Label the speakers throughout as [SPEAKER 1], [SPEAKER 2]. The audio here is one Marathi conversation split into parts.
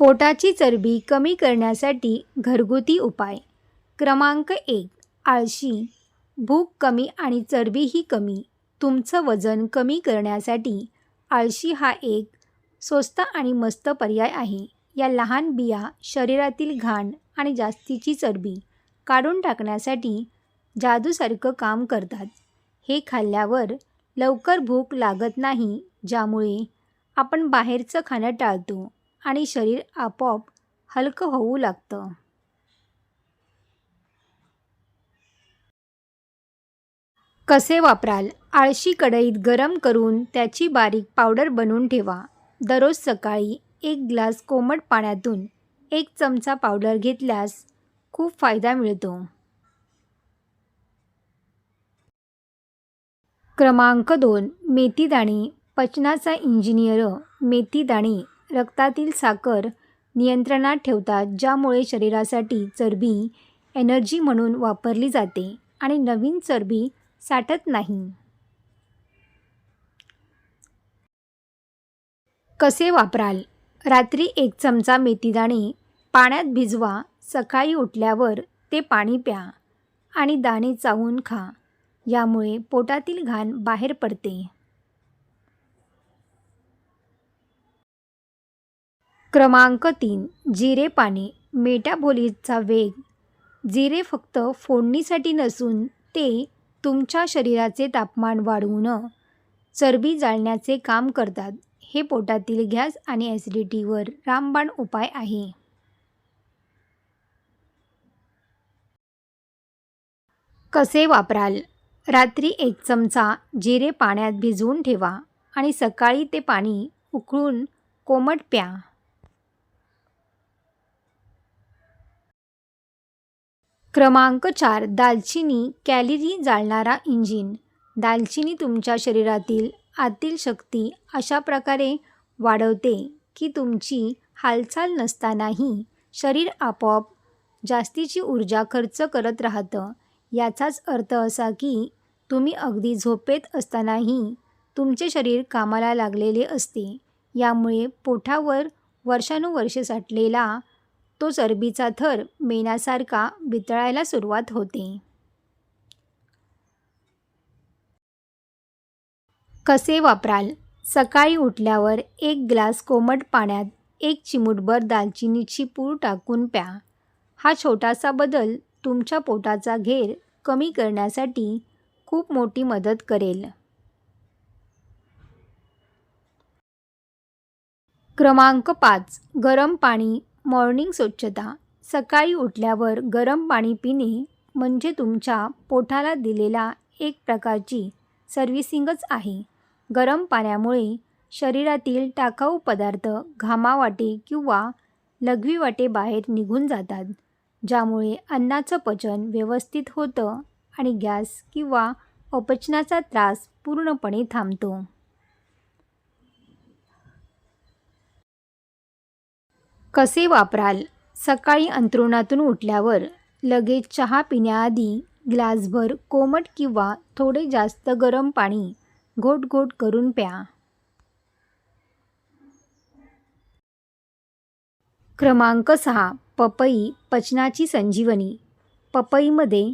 [SPEAKER 1] पोटाची चरबी कमी करण्यासाठी घरगुती उपाय. क्रमांक 1. आळशी. भूक कमी आणि चरबीही कमी. तुमचं वजन कमी करण्यासाठी आळशी हा एक स्वस्त आणि मस्त पर्याय आहे. या लहान बिया शरीरातील घाण आणि जास्तीची चरबी काढून टाकण्यासाठी जादूसारखं काम करतात. हे खाल्ल्यावर लवकर भूक लागत नाही, ज्यामुळे आपण बाहेरचं खाणं टाळतो आणि शरीर आपोआप हलकं होऊ लागतं. कसे वापराल? आळशी कढईत गरम करून त्याची बारीक पावडर बनवून ठेवा. दररोज सकाळी 1 ग्लास कोमट पाण्यातून 1 चमचा पावडर घेतल्यास खूप फायदा मिळतो. क्रमांक 2. मेथीदाणे. पचनाचा इंजिनियर. मेथीदाणे रक्तातील साखर नियंत्रणात ठेवतात, ज्यामुळे शरीरासाठी चरबी एनर्जी म्हणून वापरली जाते आणि नवीन चरबी साठत नाही. कसे वापराल? रात्री 1 चमचा मेथीदाणे पाण्यात भिजवा. सकाळी उठल्यावर ते पाणी प्या आणि दाणे चावून खा. यामुळे पोटातील घाण बाहेर पडते. क्रमांक 3. जिरे पाणी. मेटाबॉलिझमचा वेग. जिरे फक्त फोडणीसाठी नसून ते तुमच्या शरीराचे तापमान वाढवून चरबी जाळण्याचे काम करतात. हे पोटातील गॅस आणि ॲसिडिटीवर रामबाण उपाय आहे. कसे वापराल? रात्री 1 चमचा जिरे पाण्यात भिजवून ठेवा आणि सकाळी ते पाणी उकळून कोमट प्या. क्रमांक 4. दालचिनी. कॅलरी जाळणारा इंजिन. दालचिनी तुमच्या शरीरातील आतील शक्ती अशा प्रकारे वाढवते की तुमची हालचाल नसतानाही शरीर आपोआप जास्तीची ऊर्जा खर्च करत राहतं. याचाच अर्थ असा की तुम्ही अगदी झोपेत असतानाही तुमचे शरीर कामाला लागलेले असते. यामुळे पोटावर वर्षानुवर्षे साठलेला तो चरबीचा थर मेणासारखा वितळायला सुरुवात होते. कसे वापराल? सकाळी उठल्यावर 1 ग्लास कोमट पाण्यात 1 चिमूटभर दालचिनीची पूड टाकून प्या. हा छोटासा बदल तुमच्या पोटाचा घेर कमी करण्यासाठी खूप मोठी मदत करेल. क्रमांक 5. गरम पाणी. मॉर्निंग स्वच्छता. सकाळी उठल्यावर गरम पाणी पिणे म्हणजे तुमच्या पोटाला दिलेला एक प्रकारची सर्व्हिसिंगच आहे. गरम पाण्यामुळे शरीरातील टाकाऊ पदार्थ घामावाटे किंवा लघवीवाटे बाहेर निघून जातात, ज्यामुळे अन्नाचं पचन व्यवस्थित होतं आणि गॅस किंवा अपचनाचा त्रास पूर्णपणे थांबतो. कसे वापराल? सकाळी अंथरुणातून उठल्यावर लगेच चहा पिण्याआधी ग्लासभर कोमट किंवा थोडे जास्त गरम पाणी घोट करून प्या. क्रमांक 6. पपई. पचनाची संजीवनी. पपईमध्ये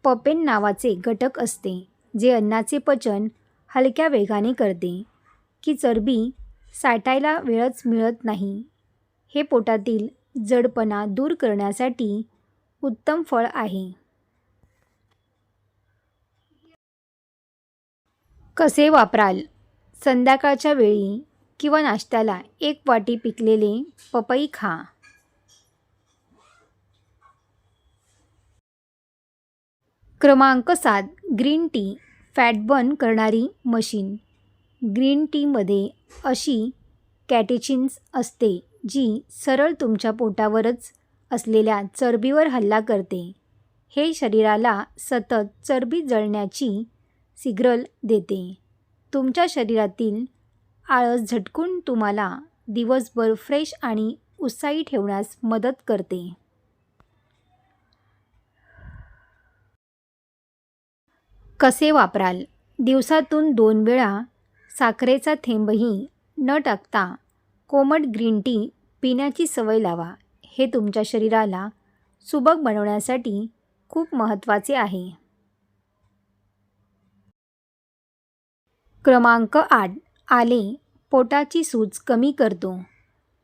[SPEAKER 1] पपेन नावाचे घटक असते, जे अन्नाचे पचन हलक्या वेगाने करते की चरबी साठायला वेळच मिळत नाही. हे पोटातील जडपणा दूर करण्यासाठी उत्तम फळ आहे. कसे वापराल? संध्याकाळच्या वेळी किंवा नाश्त्याला 1 वाटी पिकलेले पपई खा. क्रमांक 7. Green tea. फॅट बर्न करणारी मशीन. ग्रीन टीमध्ये अशी कॅटेचिन्स असते जी सरळ तुमच्या पोटावरच असलेल्या चरबीवर हल्ला करते. हे शरीराला सतत चरबी जळण्याची सिग्नल देते. तुमच्या शरीरातील आळस झटकून तुम्हाला दिवसभर फ्रेश आणि उत्साही ठेवण्यास मदत करते. कसे वापराल? दिवसातून 2 वेळा साखरेचा थेंबही न टाकता कोमट ग्रीन टी पिण्याची सवय लावा. हे तुमच्या शरीराला सुबक बनवण्यासाठी खूप महत्त्वाचे आहे. क्रमांक 8. आले पोटाची सूज कमी करतो.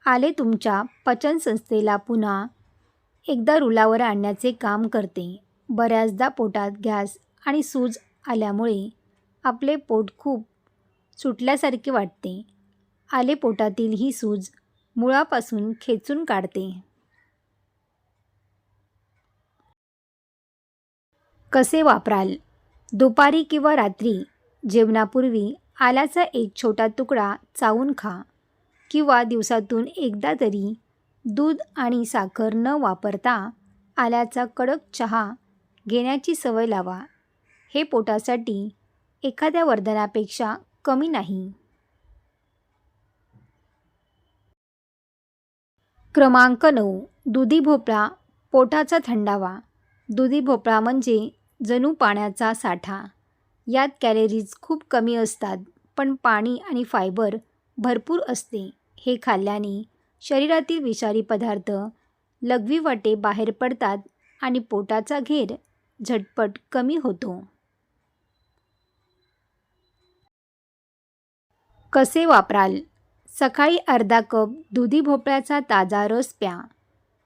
[SPEAKER 1] आले तुमच्या पचनसंस्थेला पुन्हा एकदा रुलावर आणण्याचे काम करते. बऱ्याचदा पोटात गॅस आणि सूज आल्यामुळे आपले पोट खूप सुटल्यासारखे वाटते. आले पोटातील ही सूज मुळापासून खेचून काढते. कसे वापराल? दुपारी किंवा रात्री जेवणापूर्वी आल्याचा एक छोटा तुकडा चावून खा किंवा दिवसातून एकदा तरी दूध आणि साखर न वापरता आल्याचा कडक चहा घेण्याची सवय लावा. हे पोटासाठी एखाद्या वरदानापेक्षा कमी नाही. क्रमांक 9. दुधी भोपळा पोटाचा थंडावा. दुधी भोपळा म्हणजे जणू पाण्याचा साठा. यात कॅलरीज खूप कमी असतात, पण पाणी आणि फायबर भरपूर असते. हे खाल्ल्याने शरीरातील विषारी पदार्थ लघवीवाटे बाहेर पडतात आणि पोटाचा घेर झटपट कमी होतो. कसे वापराल? सकाळी अर्धा कप दुधी भोपळ्याचा ताजा रस प्या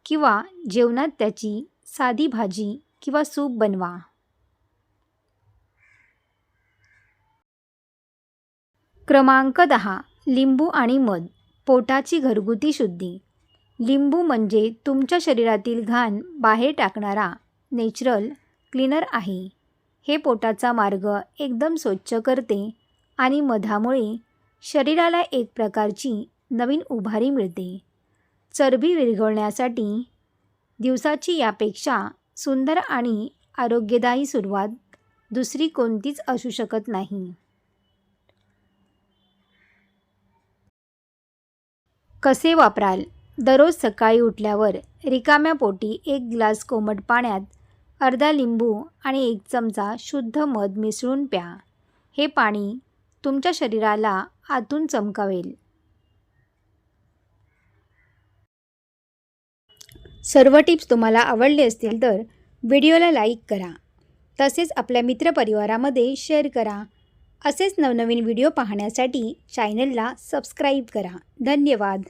[SPEAKER 1] किंवा जेवणात त्याची साधी भाजी किंवा सूप बनवा. क्रमांक 10. लिंबू आणि मध पोटाची घरगुती शुद्धी. लिंबू म्हणजे तुमच्या शरीरातील घाण बाहेर टाकणारा नॅचरल क्लीनर आहे. हे पोटाचा मार्ग एकदम स्वच्छ करते आणि मधामुळे शरीराला एक प्रकारची नवीन उभारी मिळते. चरबी विरघळण्यासाठी दिवसाची यापेक्षा सुंदर आणि आरोग्यदायी सुरुवात दुसरी कोणतीच असू शकत नाही. कसे वापराल? दररोज सकाळी उठल्यावर रिकाम्या पोटी 1 ग्लास कोमट पाण्यात अर्धा लिंबू आणि 1 चमचा शुद्ध मध मिसळून प्या. हे पाणी तुमच्या शरीराला आतून चमकावेल. सर्व टिप्स तुम्हाला आवडले असतील तर व्हिडिओला लाईक करा. तसेच आपल्या मित्रपरिवारामध्ये शेअर करा. असेच नवनवीन व्हिडिओ पाहण्यासाठी चॅनलला सबस्क्राईब करा. धन्यवाद.